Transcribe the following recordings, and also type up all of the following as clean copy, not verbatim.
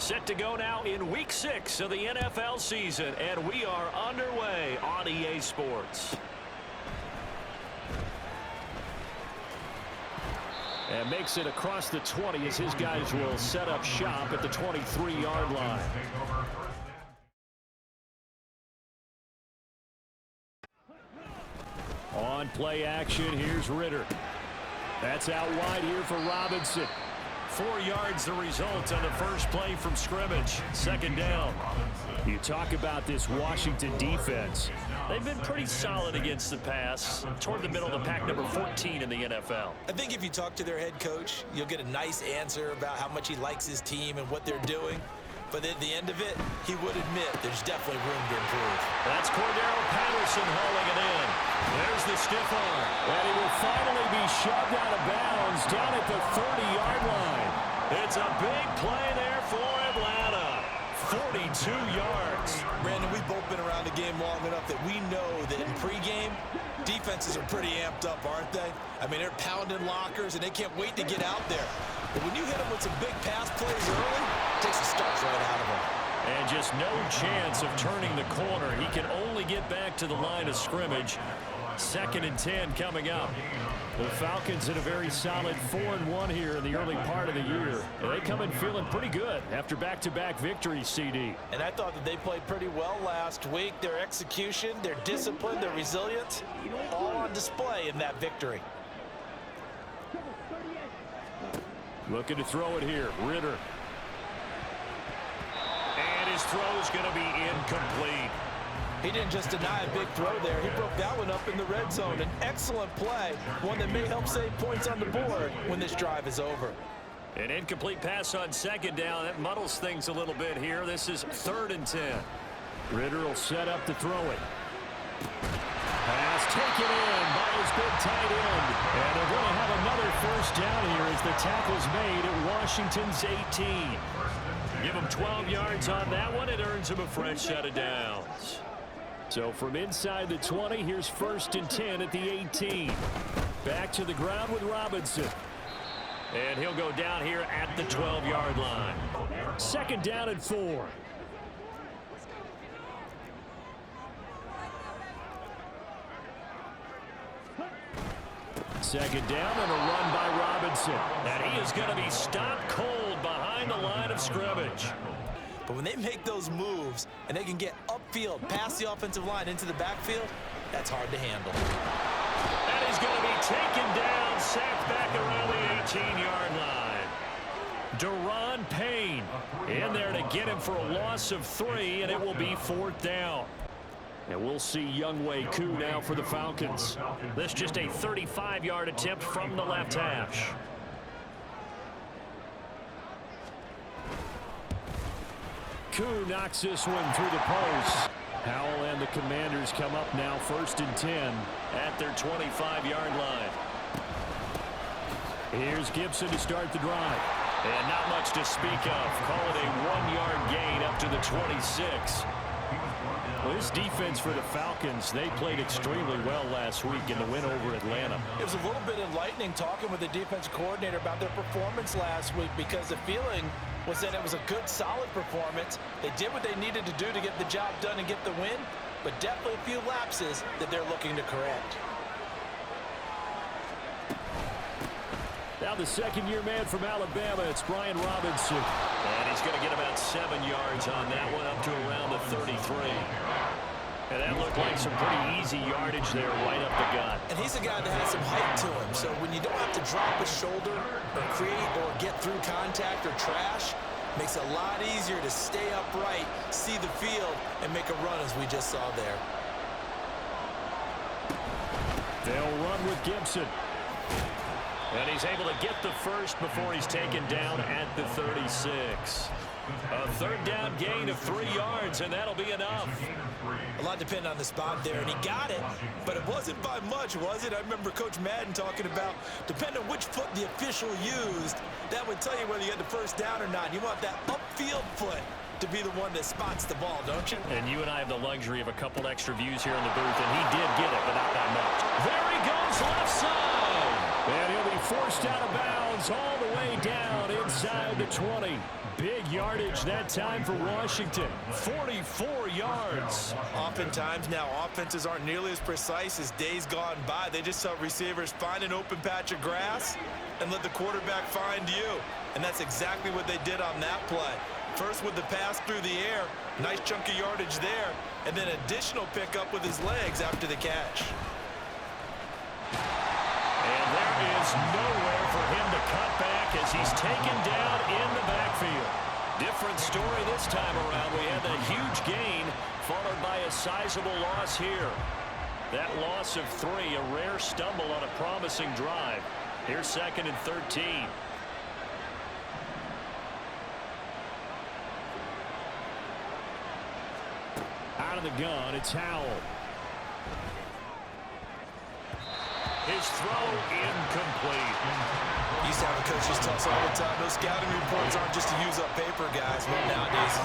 Set to go now in Week 6 of the NFL season, and we are underway on EA Sports. And makes it across the 20 as his guys will set up shop at the 23-yard line. On play action, here's Ritter. That's out wide here for Robinson. 4 yards the result on the first play from scrimmage. Second down. You talk about this Washington defense. They've been pretty solid against the pass. Toward the middle of the pack, number 14 in the NFL. I think if you talk to their head coach, you'll get a nice answer about how much he likes his team and what they're doing. But at the end of it, he would admit there's definitely room to improve. That's Cordero Patterson hauling it in. There's the stiff arm. And he will finally be shoved out of bounds down at the 30-yard line. It's a big play there for Atlanta. 42 yards. Brandon, we've both been around the game long enough that we know that in pregame, defenses are pretty amped up, aren't they? I mean, they're pounding lockers, and they can't wait to get out there. But when you hit them with some big pass plays early, it takes the starch right out of them. And just no chance of turning the corner. He can only get back to the line of scrimmage. 2nd and 10 coming up. The Falcons in a very solid 4-1 here in the early part of the year. And they come in feeling pretty good after back-to-back victories, CD. And I thought that they played pretty well last week. Their execution, their discipline, their resilience, all on display in that victory. Looking to throw it here. Ritter. And his throw is going to be incomplete. He didn't just deny a big throw there. He broke that one up in the red zone. An excellent play, one that may help save points on the board when this drive is over. An incomplete pass on 2nd down. That muddles things a little bit here. This is 3rd and 10. Ritter will set up to throw it. Pass taken in by his big tight end. And they're going to have another first down here as the tackle's made at Washington's 18. Give him 12 yards on that one. It earns him a fresh set of downs. So from inside the 20, here's 1st and 10 at the 18. Back to the ground with Robinson. And he'll go down here at the 12-yard line. 2nd down and 4. Second down and a run by Robinson. And he is going to be stopped cold behind the line of scrimmage. But when they make those moves and they can get upfield past the offensive line into the backfield, that's hard to handle. And he's going to be taken down, sacked back around the 18-yard line. Deron Payne in there to get him for a loss of 3, and it will be 4th down. And we'll see Younghoe Koo now for the Falcons. This just a 35-yard attempt from the left hash. Koo knocks this one through the post. Howell and the Commanders come up now 1st and 10 at their 25-yard line. Here's Gibson to start the drive. And not much to speak of. Call it a 1-yard gain up to the 26. Well, this defense for the Falcons, they played extremely well last week in the win over Atlanta. It was a little bit enlightening talking with the defense coordinator about their performance last week because the feeling was that it was a good, solid performance. They did what they needed to do to get the job done and get the win, but definitely a few lapses that they're looking to correct. Now the second-year man from Alabama, it's Brian Robinson. And he's going to get about 7 yards on that one, up to around the 33. And that looked like some pretty easy yardage there right up the gut. And he's a guy that has some height to him, so when you don't have to drop a shoulder or create or get through contact or trash, makes it a lot easier to stay upright, see the field, and make a run as we just saw there. They'll run with Gibson. And he's able to get the first before he's taken down at the 36. A 3rd down gain of 3 yards, and that'll be enough. A lot depended on the spot there, and he got it, but it wasn't by much, was it? I remember Coach Madden talking about, depending on which foot the official used, that would tell you whether you had the first down or not. You want that upfield foot to be the one that spots the ball, don't you? And you and I have the luxury of a couple extra views here in the booth, and he did get it, but not that much. There he goes, left side. And he'll be forced out of bounds all the way down inside the 20. Big yardage that time for Washington. 44 yards. Oftentimes now, offenses aren't nearly as precise as days gone by. They just tell receivers, find an open patch of grass and let the quarterback find you. And that's exactly what they did on that play. First with the pass through the air, nice chunk of yardage there, and then additional pickup with his legs after the catch. And there is nowhere for him to cut back as he's taken down in the backfield. Different story this time around. We had that huge gain followed by a sizable loss here. That loss of 3, a rare stumble on a promising drive. Here's 2nd and 13. Out of the gun, it's Howell. His throw incomplete. Used to have a coach just tell us all the time, those scouting reports aren't just to use up paper, guys. Well, nowadays,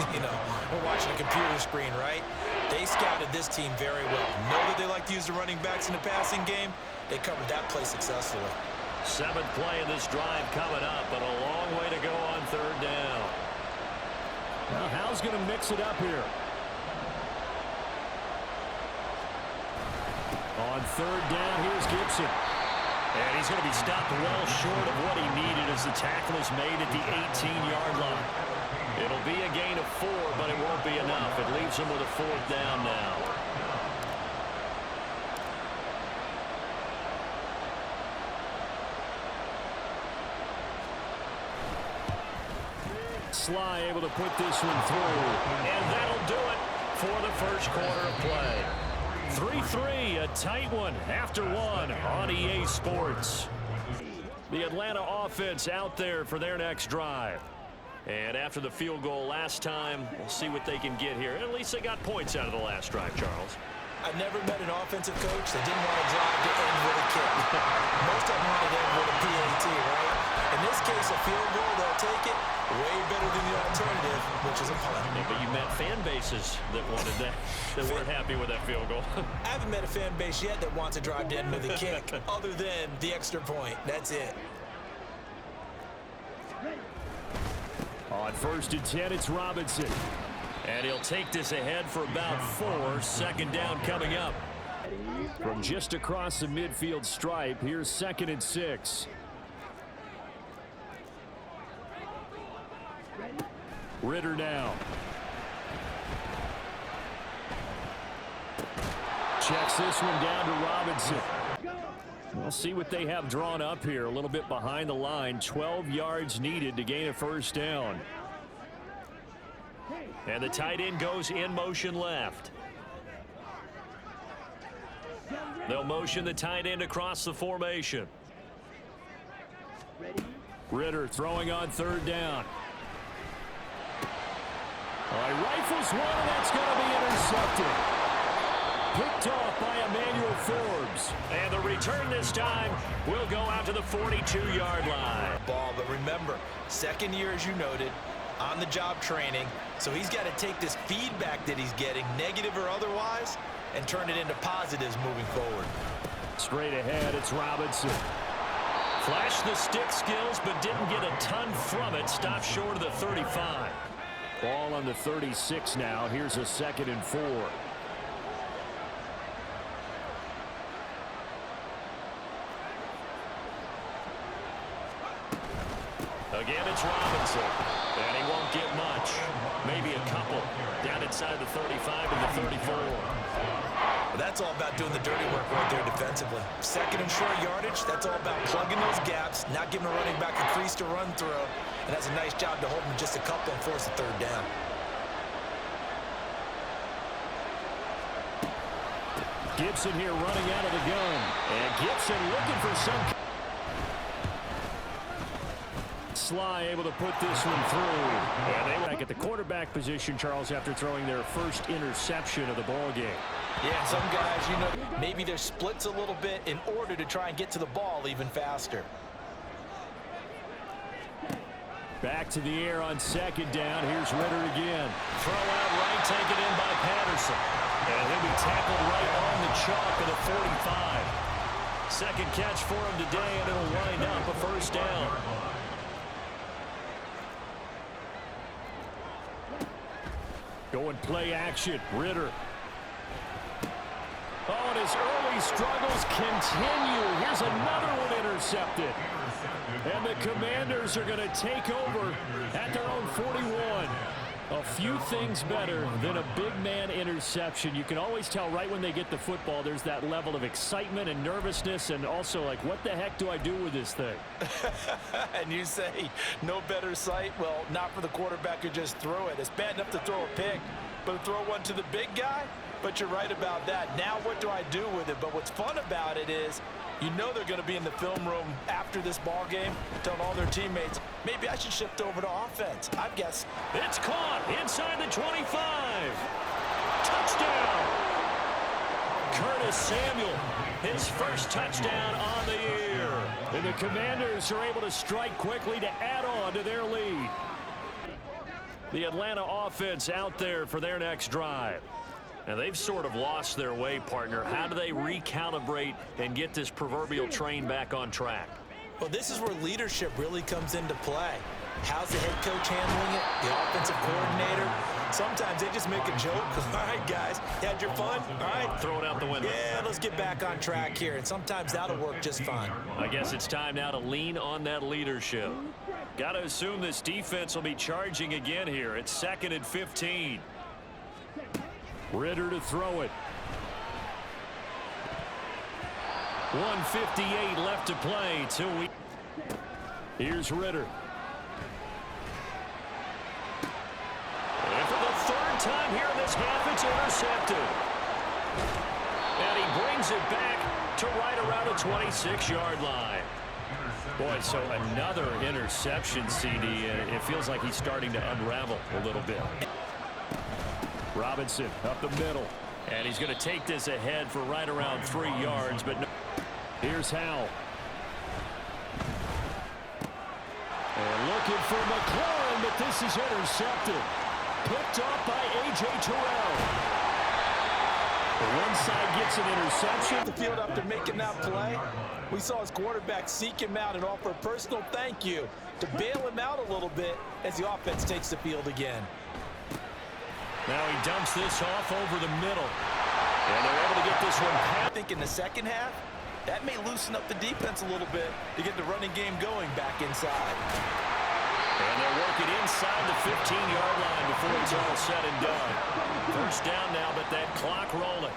we're watching a computer screen, right? They scouted this team very well. Know that they like to use the running backs in the passing game. They covered that play successfully. 7th play of this drive coming up, but a long way to go on 3rd down. Well, Howell's going to mix it up here. On 3rd down, here's Gibson. And he's going to be stopped well short of what he needed as the tackle is made at the 18-yard line. It'll be a gain of 4, but it won't be enough. It leaves him with a 4th down now. Sly able to put this one through. And that'll do it for the first quarter of play. 3-3, a tight one after 1 on EA Sports. The Atlanta offense out there for their next drive. And after the field goal last time, we'll see what they can get here. At least they got points out of the last drive, Charles. I've never met an offensive coach that didn't want to drive to end with a kick. Most of them want to end with a PAT, right? In this case, a field goal, they'll take it. Way better than the alternative, which is a punt. Yeah, but you met fan bases that wanted that, that weren't happy with that field goal. I haven't met a fan base yet that wants to drive to end with a kick, other than the extra point. That's it. On 1st and 10, it's Robinson. And he'll take this ahead for about 4. 2nd down coming up. From just across the midfield stripe, here's 2nd and 6. Ritter now. Checks this one down to Robinson. We'll see what they have drawn up here. A little bit behind the line. 12 yards needed to gain a 1st down. And the tight end goes in motion left. They'll motion the tight end across the formation. Ritter throwing on 3rd down. All right, rifles one, and that's going to be intercepted. Picked off by Emmanuel Forbes. And the return this time will go out to the 42-yard line. Ball, but remember, 2nd year, as you noted, on-the-job training. So he's got to take this feedback that he's getting, negative or otherwise, and turn it into positives moving forward. Straight ahead, it's Robinson. Flashed the stick skills, but didn't get a ton from it. Stopped short of the 35. Ball on the 36 now. Here's a 2nd and 4. Again, it's Robinson. And he won't get much. Maybe a couple. Down inside the 35 and the 34. That's all about doing the dirty work right there defensively. 2nd and short yardage, that's all about plugging those gaps, not giving a running back a crease to run through. And that's a nice job to hold him just a couple and force a 3rd down. Gibson here running out of the gun. And Gibson looking for some. Sly able to put this one through. And they back at the quarterback position, Charles, after throwing their first interception of the ball game. Yeah, some guys, maybe their splits a little bit in order to try and get to the ball even faster. Back to the air on 2nd down. Here's Ritter again. Throw out right, taken in by Patterson. And he'll be tackled right on the chalk at the 45. 2nd catch for him today, and it'll wind up a 1st down. Going play action. Ritter. Oh, and his early struggles continue. Here's another one intercepted. And the Commanders are going to take over at their own 41. A few things better than a big man interception. You can always tell right when they get the football, there's that level of excitement and nervousness, and also like, what the heck do I do with this thing? And you say no better sight? Well, not for the quarterback who just throw it. It's bad enough to throw a pick, but to throw one to the big guy? But you're right about that. Now what do I do with it? But what's fun about it is, you know they're going to be in the film room after this ball game, telling all their teammates, maybe I should shift over to offense. I guess. It's caught inside the 25. Touchdown. Curtis Samuel, his first touchdown on the year. And the Commanders are able to strike quickly to add on to their lead. The Atlanta offense out there for their next drive. Now, they've sort of lost their way, partner. How do they recalibrate and get this proverbial train back on track? Well, this is where leadership really comes into play. How's the head coach handling it? The offensive coordinator? Sometimes they just make a joke. All right, guys, you had your fun? All right. Throw it out the window. Yeah, let's get back on track here. And sometimes that'll work just fine. I guess it's time now to lean on that leadership. Got to assume this defense will be charging again here. It's 2nd and 15. Ritter to throw it. 1:58 left to play. Here's Ritter. And for the 3rd time here in this half, it's intercepted. And he brings it back to right around the 26-yard line. Boy, so another interception, CD, and it feels like he's starting to unravel a little bit. Robinson up the middle, and he's going to take this ahead for right around 3 yards, but no. Here's Howell. And looking for McLaurin, but this is intercepted. Picked off by A.J. Terrell. One side gets an interception. The field after making that play, we saw his quarterback seek him out and offer a personal thank you to bail him out a little bit as the offense takes the field again. Now he dumps this off over the middle. And they're able to get this one past. I think in the second half, that may loosen up the defense a little bit to get the running game going back inside. And they're working inside the 15-yard line before it's all said and done. First down now, but that clock rolling.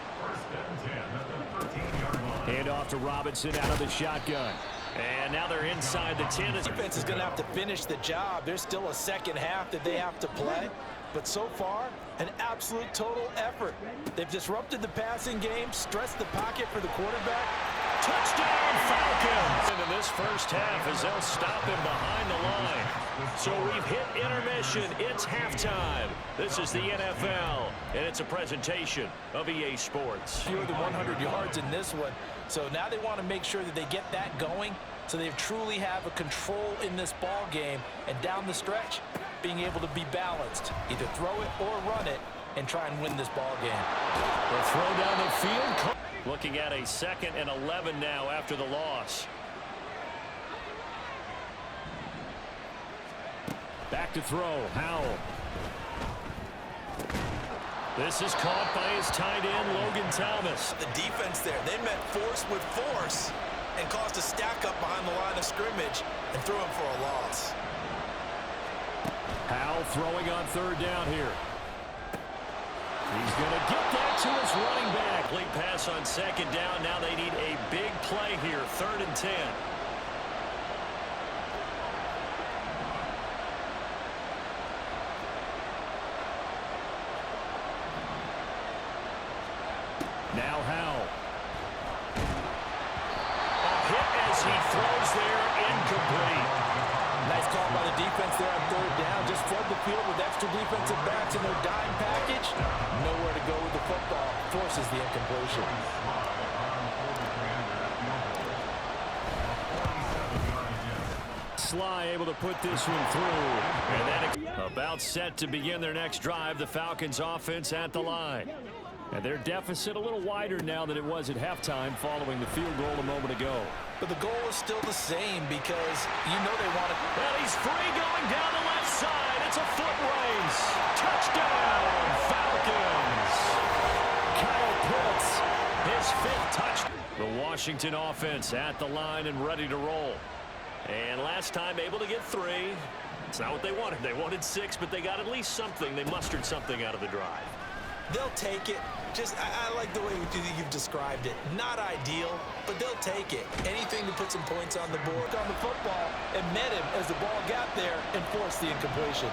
Hand off to Robinson out of the shotgun. And now they're inside the 10. The defense is going to have to finish the job. There's still a second half that they have to play. But so far, an absolute total effort. They've disrupted the passing game, stressed the pocket for the quarterback. Touchdown, Falcons! In this first half as they'll stop him behind the line. So we've hit intermission. It's halftime. This is the NFL, and it's a presentation of EA Sports. Fewer than 100 yards in this one. So now they want to make sure that they get that going so they truly have a control in this ball game. And down the stretch, being able to be balanced. Either throw it or run it and try and win this ball game. They'll throw down the field. Looking at a 2nd and 11 now after the loss. Back to throw. Howell. This is caught by his tight end, Logan Thomas. The defense there, they met force with force and caused a stack up behind the line of scrimmage and threw him for a loss. Howell throwing on 3rd down here. He's going to get that to his running back. Late pass on 2nd down. Now they need a big play here. 3rd and 10. Now Howell. A hit as he throws there, incomplete. Nice call by the defense there on 3rd down. Just flood the field with extra defensive backs in their dime package. Nowhere to go with the football. Forces the incompletion. Sly able to put this one through. And then about set to begin their next drive. The Falcons offense at the line. And their deficit a little wider now than it was at halftime following the field goal a moment ago. But the goal is still the same because you know they want to. Well, he's free going down the left side. It's a foot race. Touchdown, Washington offense at the line and ready to roll. And last time able to get 3. It's not what they wanted. They wanted 6, but they got at least something. They mustered something out of the drive. They'll take it. I like the way you've described it. Not ideal, but they'll take it. Anything to put some points on the board. On the football and met him as the ball got there and forced the incompletion.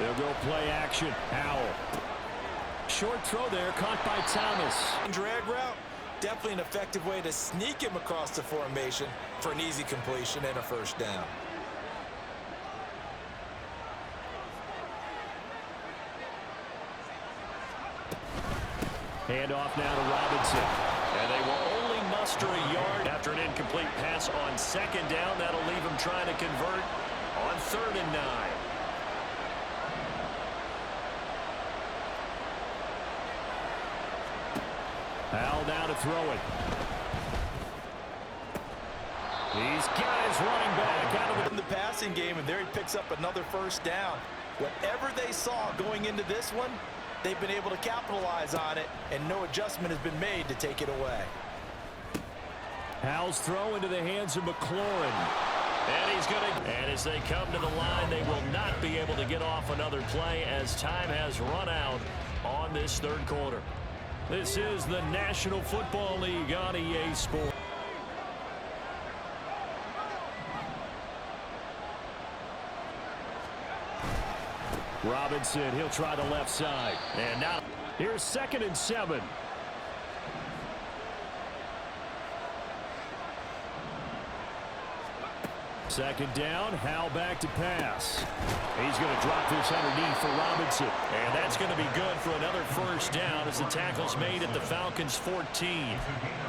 They'll go play action. Howell. Short throw there, caught by Thomas. Drag route, definitely an effective way to sneak him across the formation for an easy completion and a first down. Handoff now to Robinson. And they will only muster a yard after an incomplete pass on 2nd down. That'll leave them trying to convert on 3rd and 9. Howell now to throw it. These guys running back out of the passing game, and there he picks up another first down. Whatever they saw going into this one, they've been able to capitalize on it, and no adjustment has been made to take it away. Howell's throw into the hands of McLaurin. And he's going to, and as they come to the line, they will not be able to get off another play as time has run out on this 3rd quarter. This is the National Football League on EA Sports. Robinson, he'll try the left side. And now, here's 2nd and 7. Second down, Howell back to pass. He's going to drop this underneath for Robinson. And that's going to be good for another first down as the tackle's made at the Falcons' 14.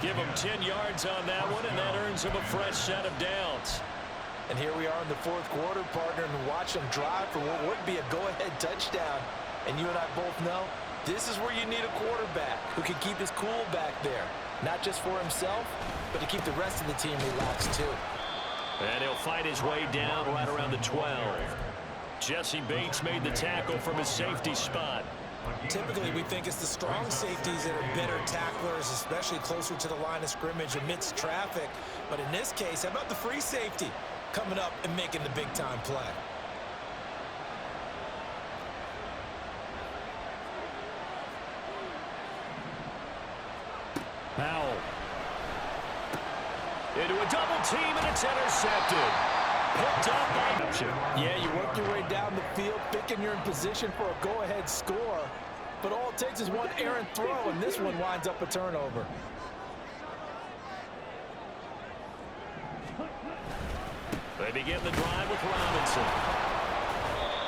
Give them 10 yards on that one, and that earns them a fresh set of downs. And here we are in the 4th quarter, partner, and watch them drive for what would be a go-ahead touchdown. And you and I both know this is where you need a quarterback who can keep his cool back there. Not just for himself, but to keep the rest of the team relaxed too. And he'll fight his way down right around the 12. Jesse Bates made the tackle from his safety spot. Typically, we think it's the strong safeties that are better tacklers, especially closer to the line of scrimmage amidst traffic. But in this case, how about the free safety coming up and making the big-time play? Howell. Into a double team, and it's intercepted. Picked up by... Yeah, you work your way down the field, thinking you're in position for a go-ahead score. But all it takes is one errant throw, and this one winds up a turnover. They begin the drive with Robinson.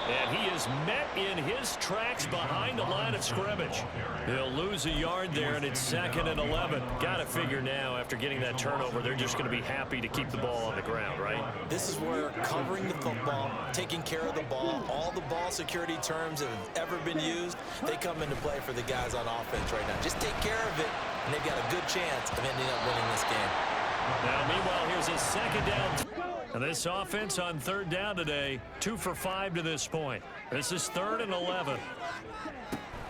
And he is met in his tracks behind the line of scrimmage. He'll lose a yard there, and it's 2nd and 11. Got to figure now, after getting that turnover, they're just going to be happy to keep the ball on the ground, right? This is where covering the football, taking care of the ball, all the ball security terms that have ever been used, they come into play for the guys on offense right now. Just take care of it, and they've got a good chance of ending up winning this game. Now, meanwhile, here's a 2nd down. And this offense on 3rd down today, 2 for 5 to this point. This is 3rd and 11.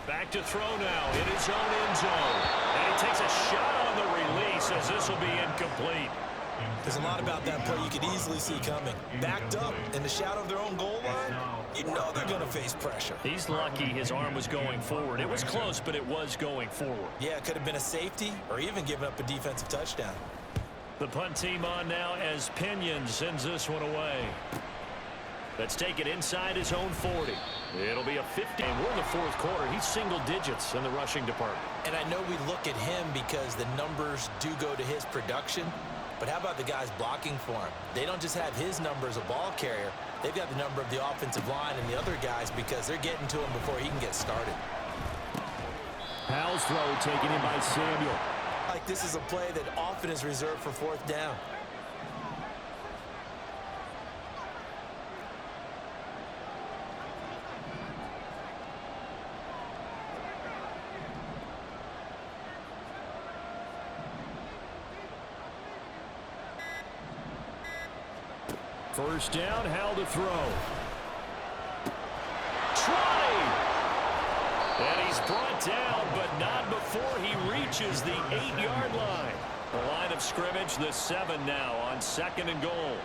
Back to throw now in his own end zone. And he takes a shot on the release as this will be incomplete. There's a lot about that play you could easily see coming. Backed up in the shadow of their own goal line, you know they're going to face pressure. He's lucky his arm was going forward. It was close, but it was going forward. Yeah, it could have been a safety or even given up a defensive touchdown. The punt team on now as Pinion sends this one away. Let's take it inside his own 40. It'll be a 50. And we're in the 4th quarter. He's single digits in the rushing department. And I know we look at him because the numbers do go to his production. But how about the guys blocking for him? They don't just have his number as a ball carrier. They've got the number of the offensive line and the other guys because they're getting to him before he can get started. Howell's throw taken in by Samuel. Like this is a play that often is reserved for 4th down. First down, Howell to throw. Try! And he's brought down, but not before he reaches the 8-yard line. The line of scrimmage, the 7 now on 2nd and goal.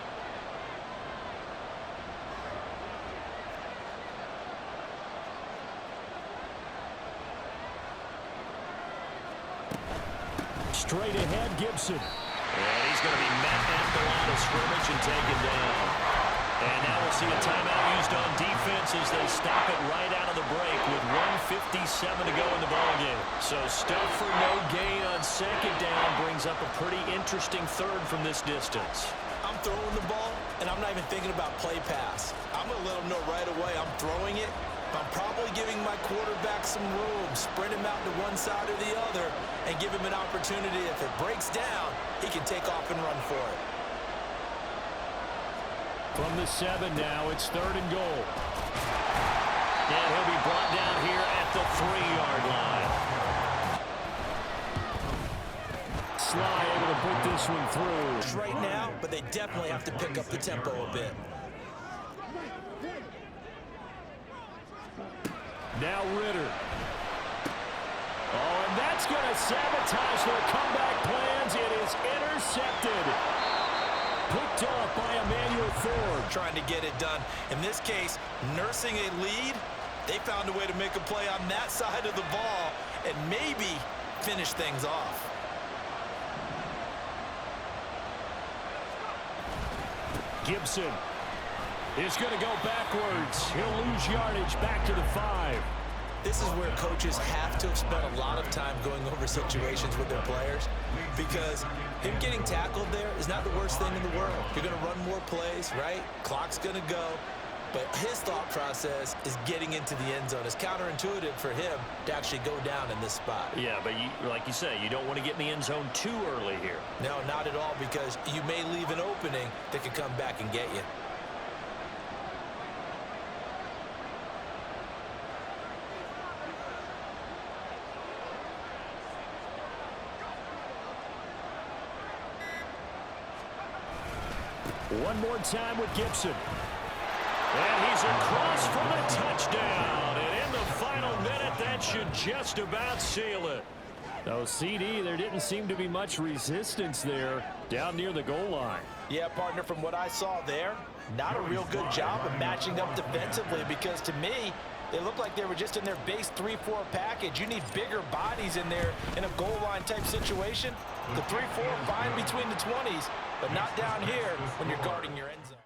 Straight ahead, Gibson. And he's going to be met at the line of scrimmage and taken down. And now we'll see a timeout used on defense as they stop it right out of the break with 1:57 to go in the ballgame. So stuff for no gain on 2nd down brings up a pretty interesting 3rd from this distance. I'm throwing the ball, and I'm not even thinking about play pass. I'm going to let them know right away I'm throwing it. I'm probably giving my quarterback some room, spread him out to one side or the other, and give him an opportunity. If it breaks down, he can take off and run for it. From the 7 now, it's 3rd and goal. And he'll be brought down here at the 3-yard line. Sly able to put this one through. Right now, but they definitely have to pick up the tempo a bit. Now Ritter. Oh, and that's going to sabotage their comeback plans. It is intercepted. Picked off by Emmanuel Ford. Trying to get it done. In this case, nursing a lead, they found a way to make a play on that side of the ball and maybe finish things off. Gibson is going to go backwards. He'll lose yardage back to the 5. This is where coaches have to have spent a lot of time going over situations with their players, because him getting tackled there is not the worst thing in the world. You're going to run more plays, right? Clock's going to go. But his thought process is getting into the end zone. It's counterintuitive for him to actually go down in this spot. Yeah, but like you say, you don't want to get in the end zone too early here. No, not at all, because you may leave an opening that could come back and get you. One more time with Gibson. And he's across for the touchdown. And in the final minute, that should just about seal it. Oh, CD, there didn't seem to be much resistance there down near the goal line. Yeah, partner, from what I saw there, not a real good job of matching up defensively, because to me, they looked like they were just in their base 3-4 package. You need bigger bodies in there in a goal line type situation. The 3-4 fine between the 20s, but not down here when you're guarding your end zone.